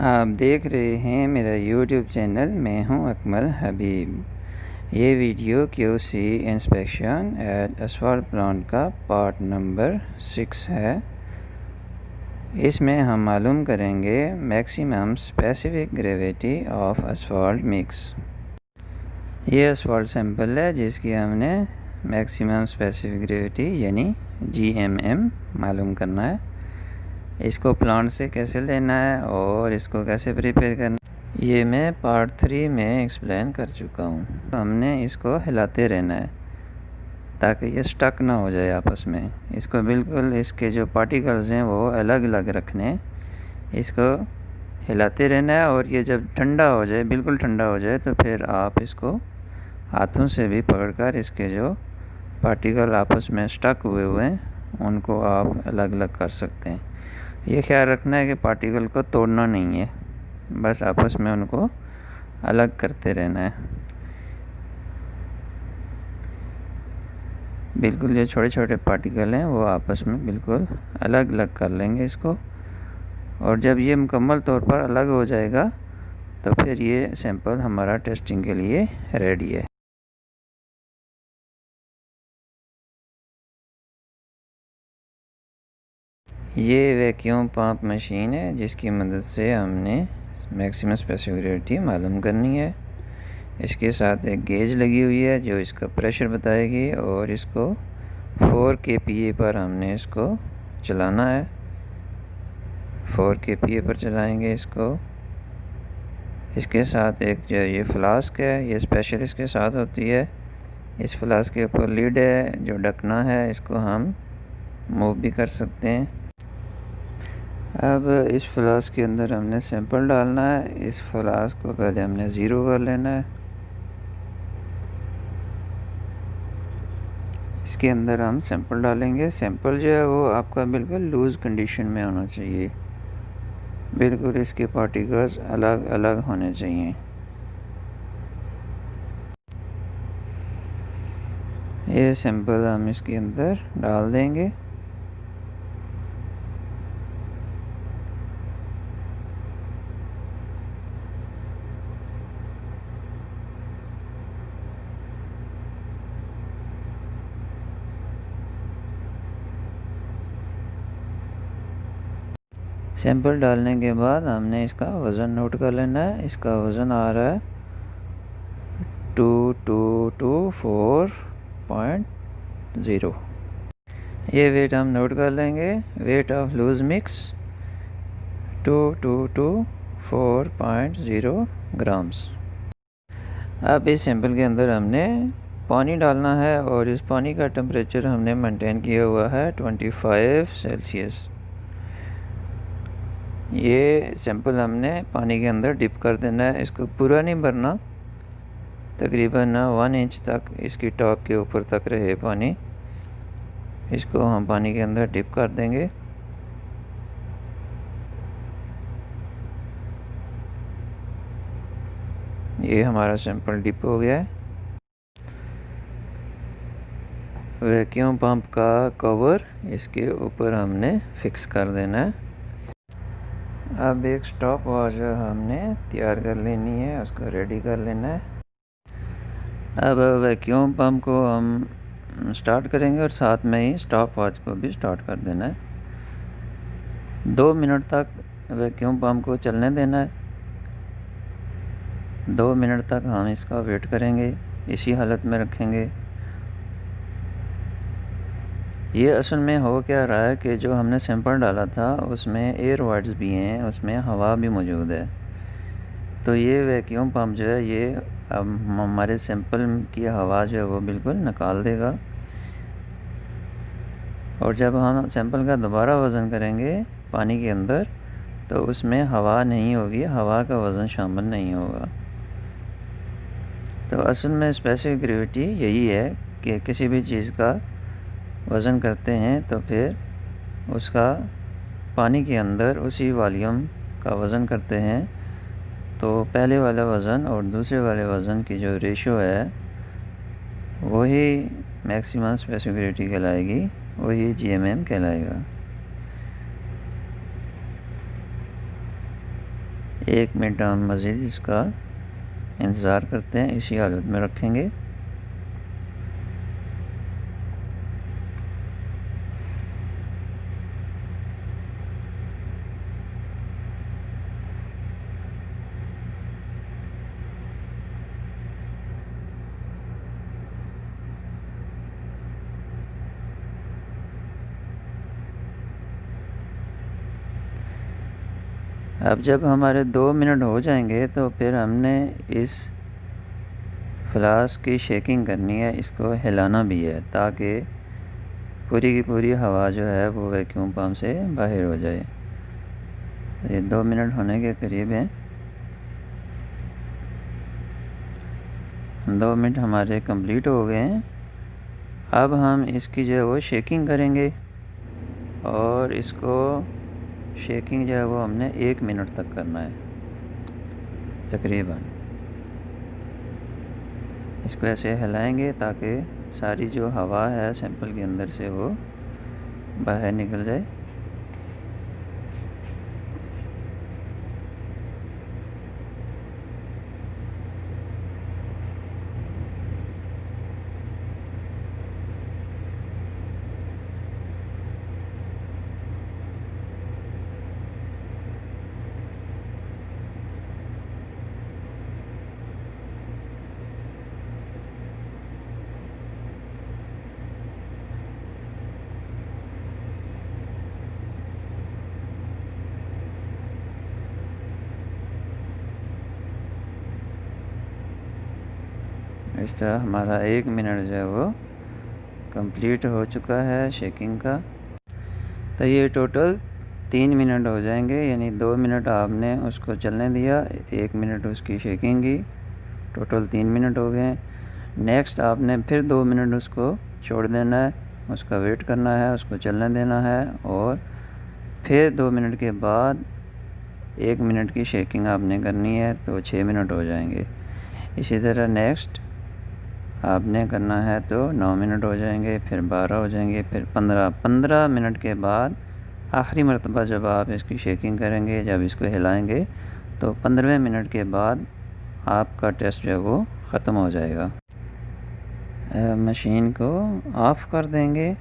आप देख रहे हैं मेरा YouTube चैनल। मैं हूं अकमल हबीब। ये video QC inspection at asphalt plant का पार्ट नंबर 6 है। इसमें हम मालूम करेंगे maximum specific gravity of asphalt mix. ये असफाल्ट सैंपल है जिसकी हमने मैक्सिमम स्पेसिफिक ग्रेविटी यानी GMM मालूम करना है। इसको प्लांट से कैसे लेना है और इसको कैसे प्रिपेयर करना है ये मैं पार्ट 3 में एक्सप्लेन कर चुका हूँ। हमने इसको हिलाते रहना है ताकि ये स्टक ना हो जाए आपस में। इसको बिल्कुल इसके जो पार्टिकल्स हैं वो अलग अलग रखने, इसको हिलाते रहना है। और ये जब ठंडा हो जाए, बिल्कुल ठंडा हो जाए, तो फिर आप इसको हाथों से भी पकड़कर इसके जो पार्टिकल आपस में स्टक हुए हैं उनको आप अलग अलग कर सकते हैं। ये ख्याल रखना है कि पार्टिकल को तोड़ना नहीं है, बस आपस में उनको अलग करते रहना है। बिल्कुल जो छोटे छोटे पार्टिकल हैं वो आपस में बिल्कुल अलग अलग कर लेंगे इसको। और जब ये मुकम्मल तौर पर अलग हो जाएगा तो फिर ये सैंपल हमारा टेस्टिंग के लिए रेडी है। ये वैक्यूम पंप मशीन है जिसकी मदद से हमने मैक्सिमम स्पेसिफिक ग्रेविटी मालूम करनी है। इसके साथ एक गेज लगी हुई है जो इसका प्रेशर बताएगी, और इसको 4 kPa पर हमने इसको चलाना है। 4 kPa पर चलाएंगे इसको। इसके साथ एक जो ये फ्लास्क है, ये स्पेशल इसके साथ होती है। इस फ्लास्क के ऊपर लीड है जो ढकना है, इसको हम मूव भी कर सकते हैं। अब इस फ्लास्क के अंदर हमने सैंपल डालना है। इस फ्लास्क को पहले हमने ज़ीरो कर लेना है। इसके अंदर हम सैंपल डालेंगे। सैंपल जो है वो आपका बिल्कुल लूज़ कंडीशन में होना चाहिए, बिल्कुल इसके पार्टिकल्स अलग अलग होने चाहिए। ये सैंपल हम इसके अंदर डाल देंगे। सैंपल डालने के बाद हमने इसका वज़न नोट कर लेना है। इसका वज़न आ रहा है 2224.0। ये वेट हम नोट कर लेंगे। Weight of loose mix 2224.0 grams. अब इस सैंपल के अंदर हमने पानी डालना है और इस पानी का टेम्परेचर हमने मेंटेन किया हुआ है 25 सेल्सियस। ये सैंपल हमने पानी के अंदर डिप कर देना है। इसको पूरा नहीं भरना, तकरीबन 1 इंच तक इसकी टॉप के ऊपर तक रहे पानी। इसको हम पानी के अंदर डिप कर देंगे। ये हमारा सैंपल डिप हो गया है। वैक्यूम पंप का कवर इसके ऊपर हमने फिक्स कर देना है। अब एक स्टॉप वॉच हमने तैयार कर लेनी है, उसको रेडी कर लेना है। अब वैक्यूम पंप को हम स्टार्ट करेंगे और साथ में ही स्टॉप वॉच को भी स्टार्ट कर देना है। 2 मिनट तक वैक्यूम पंप को चलने देना है। 2 मिनट तक हम इसका वेट करेंगे, इसी हालत में रखेंगे। ये असल में हो क्या रहा है कि जो हमने सैंपल डाला था उसमें एयर वाइड्स भी हैं, उसमें हवा भी मौजूद है। तो ये वैक्यूम पंप जो है ये अब हमारे सैंपल की हवा जो है वो बिल्कुल निकाल देगा। और जब हम सैंपल का दोबारा वज़न करेंगे पानी के अंदर तो उसमें हवा नहीं होगी, हवा का वज़न शामिल नहीं होगा। तो असल में स्पेसिफिक ग्रेविटी यही है कि किसी भी चीज़ का वज़न करते हैं तो फिर उसका पानी के अंदर उसी वॉल्यूम का वज़न करते हैं, तो पहले वाला वज़न और दूसरे वाले वज़न की जो रेशो है वही मैक्सिमम स्पेसिफिक ग्रेविटी कहलाएगी, वही GMM कहलाएगा। 1 मिनट हम मज़ीद इसका इंतज़ार करते हैं, इसी हालत में रखेंगे। अब जब हमारे 2 मिनट हो जाएंगे तो फिर हमने इस फ्लास्क की शेकिंग करनी है, इसको हिलाना भी है ताकि पूरी की पूरी हवा जो है वो वैक्यूम पम्प से बाहर हो जाए। ये 2 मिनट होने के करीब हैं। 2 मिनट हमारे कंप्लीट हो गए हैं। अब हम इसकी जो है वो शेकिंग करेंगे और इसको शेकिंग जो है वो हमने 1 मिनट तक करना है तकरीबन। इसको ऐसे हिलाएंगे ताकि सारी जो हवा है सैंपल के अंदर से वो बाहर निकल जाए। इस तरह हमारा 1 मिनट जो है वो कंप्लीट हो चुका है शेकिंग का। तो ये टोटल 3 मिनट हो जाएंगे, यानी 2 मिनट आपने उसको चलने दिया, 1 मिनट उसकी शेकिंग की, टोटल 3 मिनट हो गए। नेक्स्ट आपने फिर 2 मिनट उसको छोड़ देना है, उसका वेट करना है, उसको चलने देना है और फिर 2 मिनट के बाद 1 मिनट की शेकिंग आपने करनी है, तो 6 मिनट हो जाएंगे। इसी तरह नेक्स्ट आपने करना है तो 9 मिनट हो जाएंगे, फिर 12 हो जाएंगे, फिर 15 मिनट के बाद आखिरी मरतबा जब आप इसकी शेकिंग करेंगे, जब इसको हिलाएंगे तो 15वें मिनट के बाद आपका टेस्ट जो है वो ख़त्म हो जाएगा। मशीन को ऑफ़ कर देंगे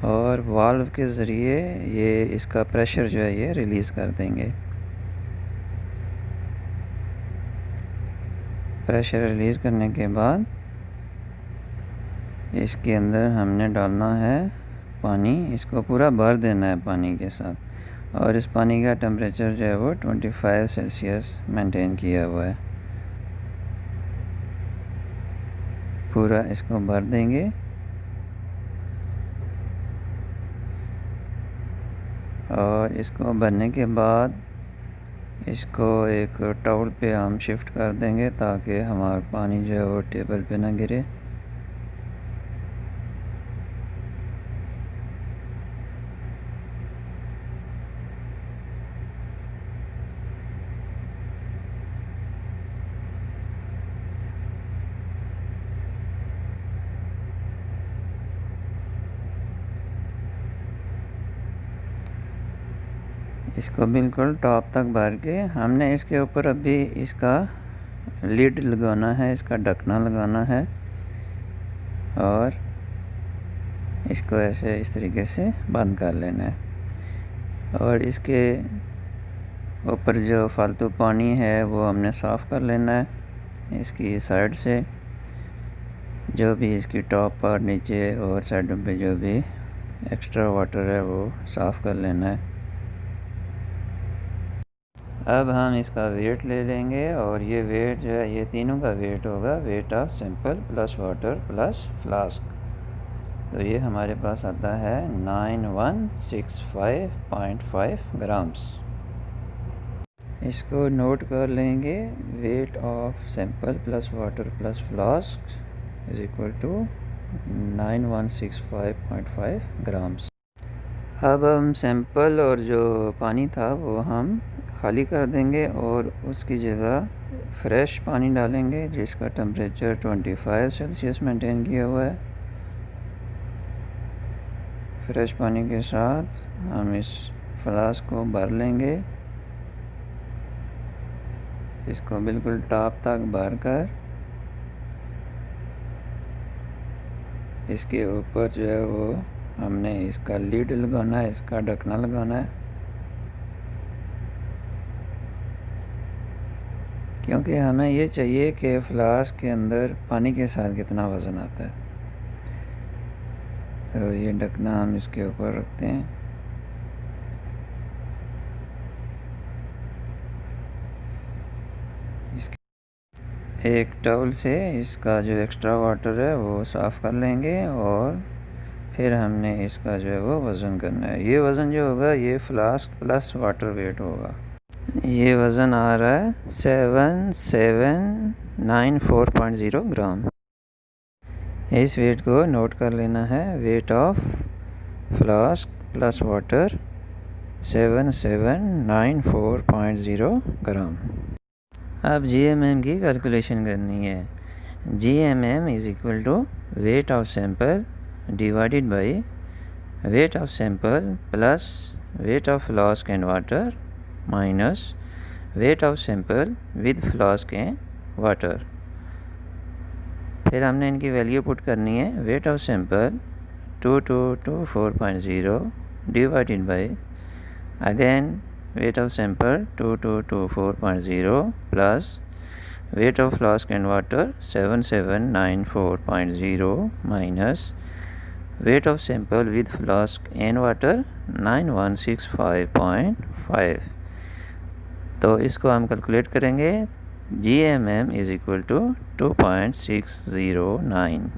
और वाल्व के ज़रिए ये इसका प्रेशर जो है ये रिलीज़ कर देंगे। प्रेशर रिलीज़ करने के बाद इसके अंदर हमने डालना है पानी, इसको पूरा भर देना है पानी के साथ और इस पानी का टेम्परेचर जो है वो 25 सेल्सियस मेंटेन किया हुआ है। पूरा इसको भर देंगे और इसको भरने के बाद इसको एक टॉवल पे हम शिफ्ट कर देंगे ताकि हमारा पानी जो है वो टेबल पे ना गिरे। इसको बिल्कुल टॉप तक भर के हमने इसके ऊपर अभी इसका लिड लगाना है, इसका ढकना लगाना है और इसको ऐसे इस तरीके से बंद कर लेना है और इसके ऊपर जो फालतू पानी है वो हमने साफ़ कर लेना है। इसकी साइड से जो भी इसकी टॉप पर नीचे और साइडों पे जो भी एक्स्ट्रा वाटर है वो साफ़ कर लेना है। अब हम इसका वेट ले लेंगे और ये वेट जो है ये तीनों का वेट होगा, wait of sample plus water plus flask. तो ये हमारे पास आता है 9165.5 ग्राम्स। इसको नोट कर लेंगे, weight of sample plus water plus flask is equal to 9165.5 grams. अब हम सैंपल और जो पानी था वो हम खाली कर देंगे और उसकी जगह फ्रेश पानी डालेंगे जिसका टेम्परेचर 25 सेल्सियस मेंटेन किया हुआ है। फ्रेश पानी के साथ हम इस फ्लास्क को भर लेंगे इसको बिल्कुल टॉप तक भर कर इसके ऊपर जो है वो हमने इसका लीड लगाना है, इसका ढकना लगाना है, क्योंकि हमें ये चाहिए कि फ्लास्क के अंदर पानी के साथ कितना वज़न आता है। तो ये ढकना हम इसके ऊपर रखते हैं। एक टॉवल से इसका जो एक्स्ट्रा वाटर है वो साफ़ कर लेंगे और फिर हमने इसका जो है वो वज़न करना है। ये वज़न जो होगा ये फ्लास्क प्लस वाटर वेट होगा। ये वज़न आ रहा है 7794.0 ग्राम। इस वेट को नोट कर लेना है। Weight of flask plus water 7794.0 gram. अब GMM की कैलकुलेशन करनी है। GMM is equal to weight of sample divided by weight of sample plus weight of flask and water minus weight of sample with flask and water. फिर हमने इनकी value put करनी है। Weight of sample 2224.0 divided by again weight of sample 2224.0 plus weight of flask and water 7794.0 minus weight of sample with flask and water 9165.5। तो इसको हम calculate करेंगे। GMM is equal to 2.609।